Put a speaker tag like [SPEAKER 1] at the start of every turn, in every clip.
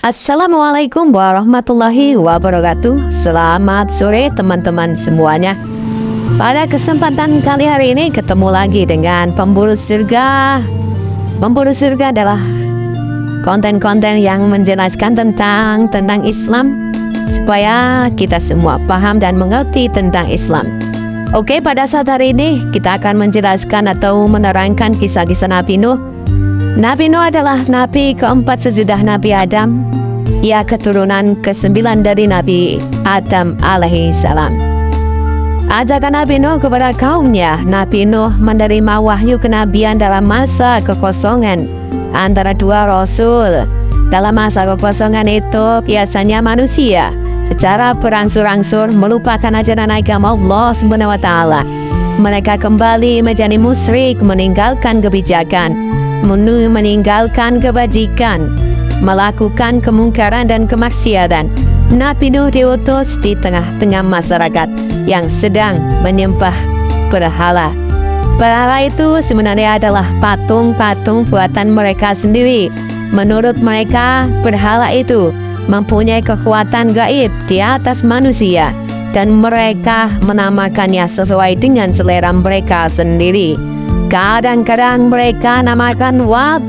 [SPEAKER 1] Assalamualaikum warahmatullahi wabarakatuh. Selamat sore teman-teman semuanya. Pada kesempatan kali hari ini ketemu lagi dengan Pemburu Surga. Pemburu Surga adalah konten-konten yang menjelaskan tentang Islam supaya kita semua paham dan mengerti tentang Islam. Oke, pada saat hari ini kita akan menjelaskan atau menerangkan kisah-kisah Nabi Nuh. Nabi Nuh adalah nabi keempat sesudah Nabi Adam. Ia keturunan ke-9 dari Nabi Adam alaihi salam. Ajakan Nabi Nuh kepada kaumnya. Nabi Nuh menerima wahyu kenabian dalam masa kekosongan antara dua rasul. Dalam masa kekosongan itu biasanya manusia secara berangsur-angsur melupakan ajaran agama Allah Subhanahu wa taala. Mereka kembali menjadi musyrik, meninggalkan kebijakan, meninggalkan kebajikan, melakukan kemungkaran dan kemaksiatan. Nabi Nuh diutus di tengah-tengah masyarakat yang sedang menyembah berhala. Berhala itu sebenarnya adalah patung-patung buatan mereka sendiri. Menurut mereka, berhala itu mempunyai kekuatan gaib di atas manusia dan mereka menamakannya sesuai dengan selera mereka sendiri. Kadang-kadang mereka namakan Wat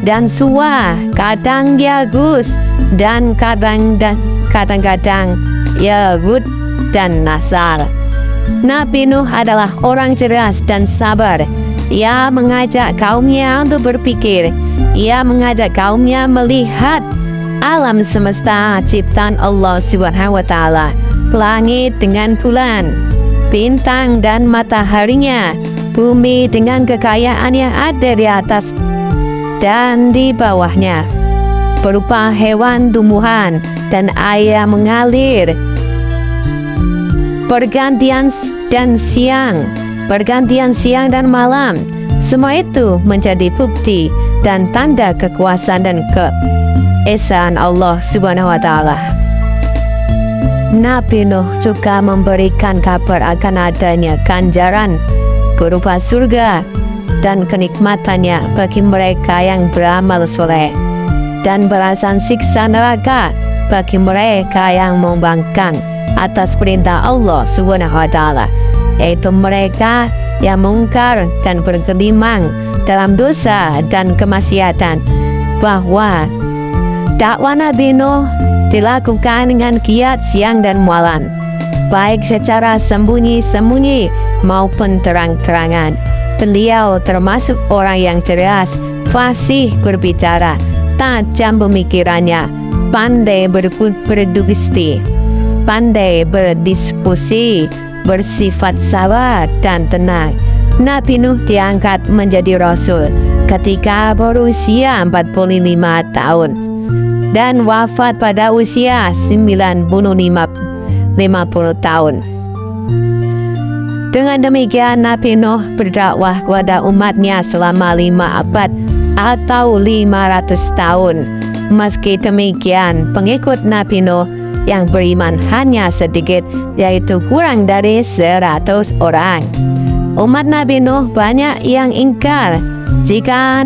[SPEAKER 1] dan Suwa, kadang Yagus, dan kadang-kadang Yahud dan Nasar. Nabi Nuh adalah orang cerdas dan sabar. Ia mengajak kaumnya untuk berpikir. Ia mengajak kaumnya melihat alam semesta ciptaan Allah Subhanahu wa taala, langit dengan bulan, bintang dan mataharinya, bumi dengan kekayaan yang ada di atas dan di bawahnya, berupa hewan, tumbuhan, dan air mengalir, pergantian siang dan malam. Semua itu menjadi bukti dan tanda kekuasaan dan keesaan Allah Subhanahu wa taala. Nabi Nuh juga memberikan kabar akan adanya ganjaran berupa surga dan kenikmatannya bagi mereka yang beramal soleh, dan balasan siksa neraka bagi mereka yang membangkang atas perintah Allah Subhanahu wa taala, yaitu mereka yang mungkar dan bergelimang dalam dosa dan kemaksiatan. Bahwa dakwah Nabi Nuh dilakukan dengan giat siang dan malam, baik secara sembunyi-sembunyi maupun terang-terangan. Beliau termasuk orang yang cerdas, fasih berbicara, tajam pemikirannya, pandai berdiskusi, bersifat sabar dan tenang. Nabi Nuh diangkat menjadi Rasul ketika berusia 45 tahun dan wafat pada usia 50 tahun. Dengan demikian, Nabi Nuh berdakwah kepada umatnya selama 5 abad atau 500 tahun. Meski demikian, pengikut Nabi Nuh yang beriman hanya sedikit, yaitu kurang dari 100 orang. Umat Nabi Nuh banyak yang ingkar jika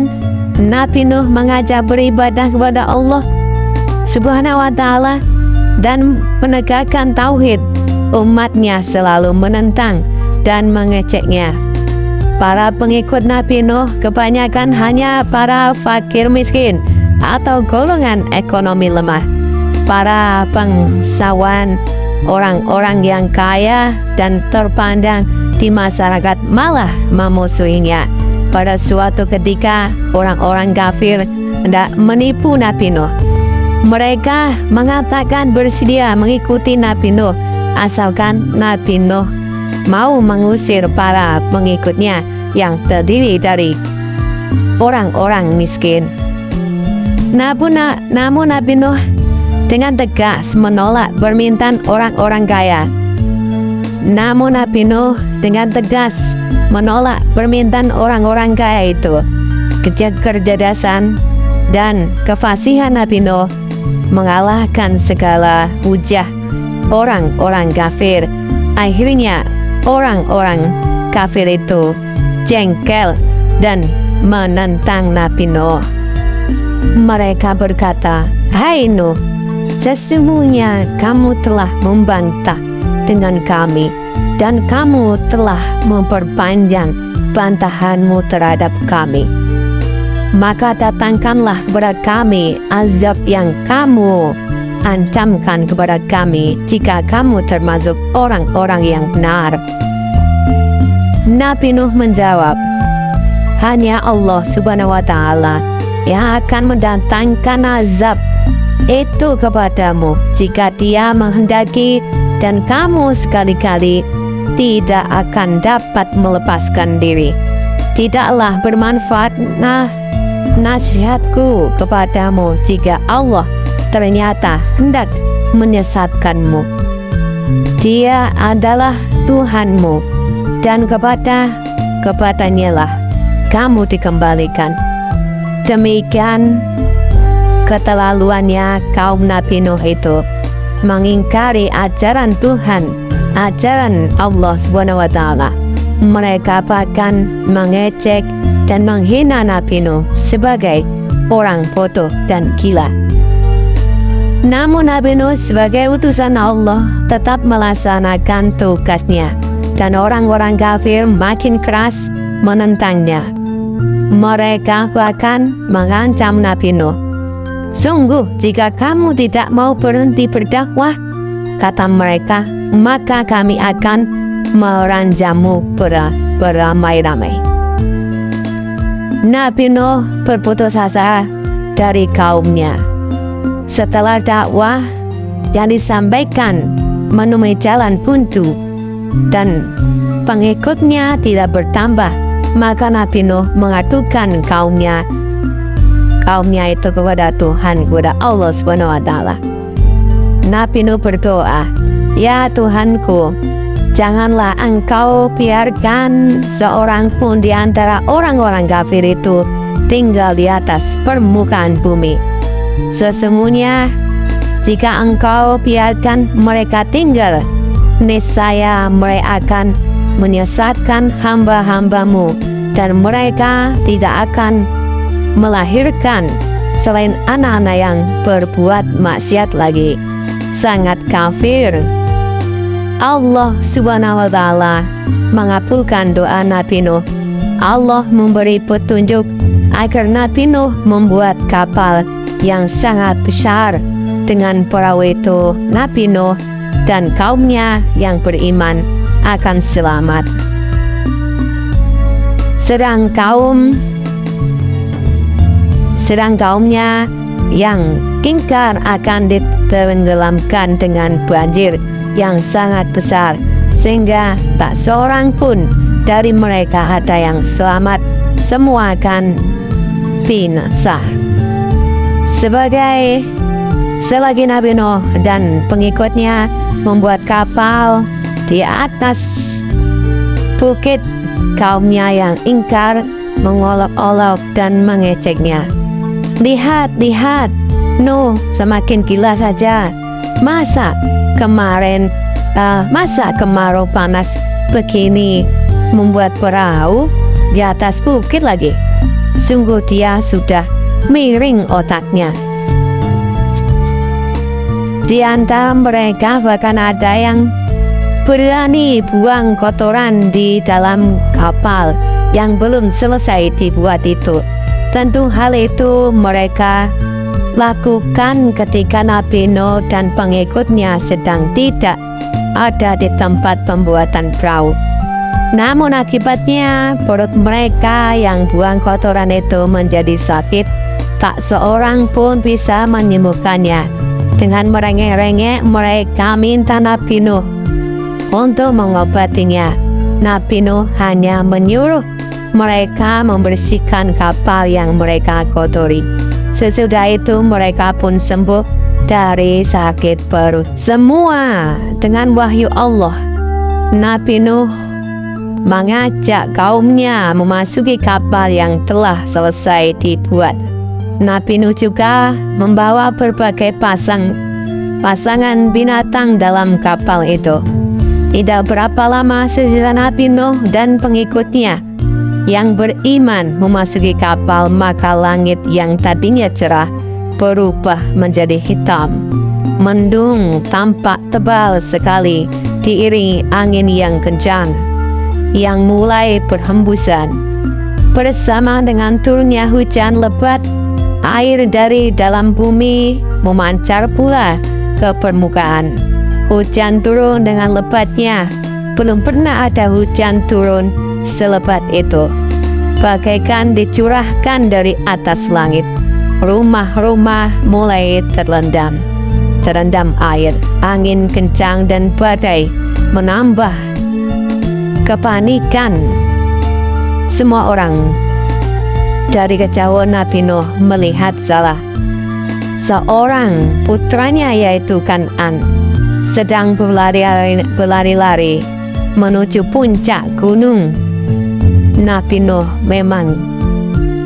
[SPEAKER 1] Nabi Nuh mengajak beribadah kepada Allah Subhanahu wa taala dan menegakkan tauhid. Umatnya selalu menentang dan mengeceknya. Para pengikut Nabi Nuh kebanyakan hanya para fakir miskin atau golongan ekonomi lemah. Para bangsawan, orang-orang yang kaya dan terpandang di masyarakat malah memusuhinya. Pada suatu ketika, orang-orang kafir hendak menipu Nabi Nuh. Mereka mengatakan bersedia mengikuti Nabi Nuh asalkan Nabi Nuh mau mengusir para pengikutnya yang terdiri dari orang-orang miskin. Namun Nabi Nuh dengan tegas menolak permintaan orang-orang kaya. Namun Nabi Nuh dengan tegas menolak permintaan orang-orang kaya itu. Kecerdasan dan kefasihan Nabi Nuh mengalahkan segala hujah orang-orang kafir. Akhirnya orang-orang kafir itu jengkel dan menentang Nabi Nuh. Mereka berkata, "Hai Nuh, sesungguhnya kamu telah membantah dengan kami dan kamu telah memperpanjang bantahanmu terhadap kami. Maka datangkanlah kepada kami azab yang kamu ancamkan kepada kami jika kamu termasuk orang-orang yang benar." Nabi Nuh menjawab, "Hanya Allah Subhanahu wa Ta'ala yang akan mendatangkan azab itu kepadamu jika Dia menghendaki, dan kamu sekali-kali tidak akan dapat melepaskan diri. Tidaklah bermanfaat nasihatku kepadamu jika Allah ternyata hendak menyesatkanmu. Dia adalah Tuhanmu, dan kepadanya lah kamu dikembalikan." Demikian keterlaluannya kaum Nabi Nuh itu mengingkari ajaran Tuhan, ajaran Allah Subhanahu wa Ta'ala. Mereka bahkan mengejek dan menghina Nabi Nuh sebagai orang bodoh dan gila. Namun Nabi Nuh sebagai utusan Allah tetap melaksanakan tugasnya, dan orang-orang kafir makin keras menentangnya. Mereka bahkan mengancam Nabi Nuh, "Sungguh jika kamu tidak mau berhenti berdakwah," kata mereka, "maka kami akan meranjammu beramai-ramai." Nabi Nuh berputus asa dari kaumnya. Setelah dakwah yang disampaikan menemui jalan buntu dan pengikutnya tidak bertambah, maka Nabi Nuh mengadukan kaumnya itu kepada Tuhan, kepada Allah Subhanahu wa Ta'ala. Nabi Nuh berdoa, "Ya Tuhanku, janganlah Engkau biarkan seorang pun di antara orang-orang kafir itu tinggal di atas permukaan bumi. Sesungguhnya jika Engkau biarkan mereka tinggal, niscaya mereka akan menyesatkan hamba-hambamu, dan mereka tidak akan melahirkan selain anak-anak yang berbuat maksiat lagi, sangat kafir." Allah Subhanahu wa Ta'ala mengabulkan doa Nabi Nuh. Allah memberi petunjuk agar Nabi Nuh membuat kapal yang sangat besar. Dengan perahu itu Nabi Nuh dan kaumnya yang beriman akan selamat. Sedang kaumnya yang ingkar akan ditenggelamkan dengan banjir yang sangat besar, sehingga tak seorang pun dari mereka ada yang selamat. Semua akan binasa. Selagi Nabi Nuh dan pengikutnya membuat kapal di atas bukit, kaumnya yang ingkar mengolok-olok dan mengejeknya. "Lihat, Nuh semakin gila saja. Masa kemarau panas begini membuat perahu di atas bukit lagi. Sungguh dia sudah miring otaknya." Di antara mereka bahkan ada yang berani buang kotoran di dalam kapal yang belum selesai dibuat itu. Tentu hal itu mereka lakukan ketika Nabi Nuh dan pengikutnya sedang tidak ada di tempat pembuatan perahu. Namun akibatnya perut mereka yang buang kotoran itu menjadi sakit. Tak seorang pun bisa menyembuhkannya. Dengan merengek-rengek mereka minta Nabi Nuh untuk mengobatinya. Nabi Nuh hanya menyuruh mereka membersihkan kapal yang mereka kotori. Sesudah itu mereka pun sembuh dari sakit perut. Semua dengan wahyu Allah. Nabi Nuh mengajak kaumnya memasuki kapal yang telah selesai dibuat. Nabi Nuh juga membawa berbagai pasangan binatang dalam kapal itu. Tidak berapa lama sesudah Nabi Nuh dan pengikutnya yang beriman memasuki kapal, maka langit yang tadinya cerah berubah menjadi hitam. Mendung tampak tebal sekali, diiringi angin yang kencang yang mulai berhembusan. Bersama dengan turunnya hujan lebat, air dari dalam bumi memancar pula ke permukaan. Hujan turun dengan lebatnya. Belum pernah ada hujan turun selebat itu. Bagaikan dicurahkan dari atas langit. Rumah-rumah mulai terendam air. Angin kencang dan badai menambah kepanikan semua orang. Dari kejauhan Nabi Nuh melihat salah seorang putranya, yaitu Kan'an, sedang berlari-lari menuju puncak gunung. Nabi Nuh memang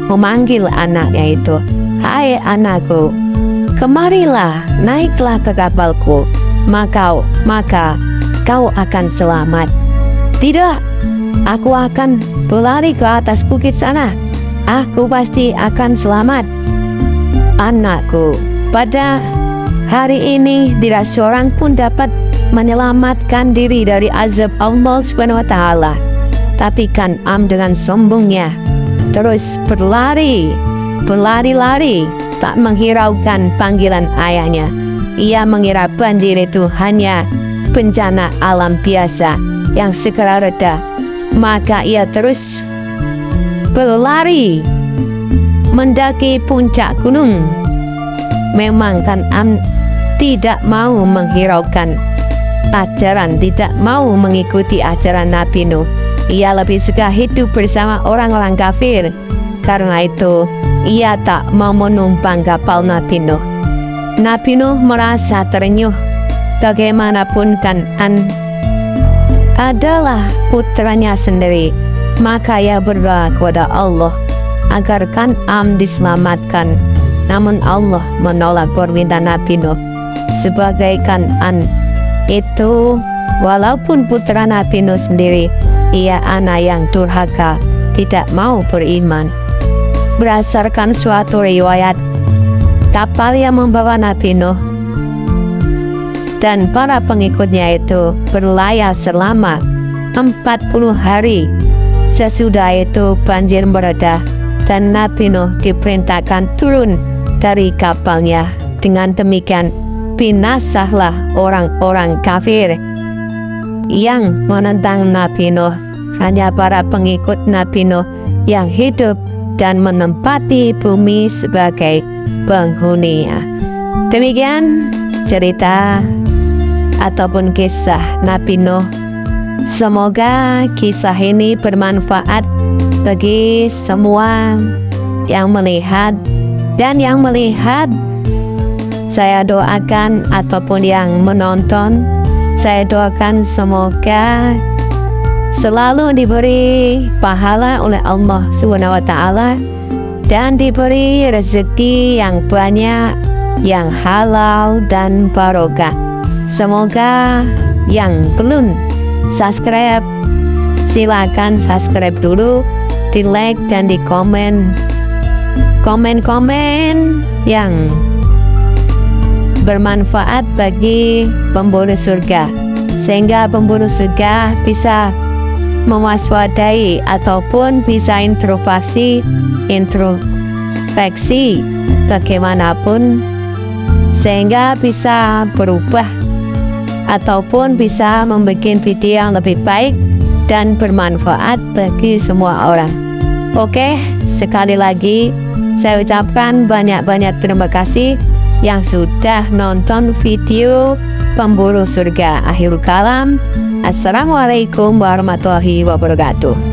[SPEAKER 1] memanggil anaknya itu, "Hai anakku, kemarilah, naiklah ke kapalku, maka kau akan selamat." "Tidak, aku akan berlari ke atas bukit sana. Aku pasti akan selamat." "Anakku, pada hari ini tidak seorang pun dapat menyelamatkan diri dari azab Allah SWT. Tapi Kan'an dengan sombongnya terus berlari-lari, tak menghiraukan panggilan ayahnya. Ia mengira banjir itu hanya bencana alam biasa yang segera reda. Maka ia terus berlari mendaki puncak gunung. Memang Kan'an tidak mau menghiraukan ajaran, tidak mau mengikuti ajaran Nabi Nuh. Ia lebih suka hidup bersama orang-orang kafir. Karena itu ia tak mau menumpang kapal Nabi Nuh. Nabi Nuh merasa terenyuh. Bagaimanapun Kan'an adalah putranya sendiri, maka ia berdoa kepada Allah agar Kan'an diselamatkan. Namun Allah menolak permintaan Nabi Nuh. Sebagai Kan'an itu, walaupun putra Nabi Nuh sendiri, ia anak yang durhaka, tidak mau beriman. Berdasarkan suatu riwayat, kapal yang membawa Nabi Nuh dan para pengikutnya itu berlayar selama 40 hari. Sesudah itu banjir mereda dan Nabi Nuh diperintahkan turun dari kapalnya. Dengan demikian binasahlah orang-orang kafir yang menentang Nabi Nuh. Hanya para pengikut Nabi Nuh yang hidup dan menempati bumi sebagai penghuninya. Demikian cerita ataupun kisah Nabi Nuh. Semoga kisah ini bermanfaat bagi semua yang melihat dan yang melihat. Saya doakan ataupun yang menonton, saya doakan semoga selalu diberi pahala oleh Allah SWT dan diberi rezeki yang banyak, yang halal dan barokah. Semoga yang belum subscribe, silakan subscribe dulu, di like dan di komen yang bermanfaat bagi pemburu surga, sehingga pemburu surga bisa mewaspadai ataupun bisa introspeksi bagaimanapun, sehingga bisa berubah ataupun bisa membuat video yang lebih baik dan bermanfaat bagi semua orang. Oke, sekali lagi saya ucapkan banyak-banyak terima kasih yang sudah nonton video Pemburu Surga. Akhirul kalam, assalamualaikum warahmatullahi wabarakatuh.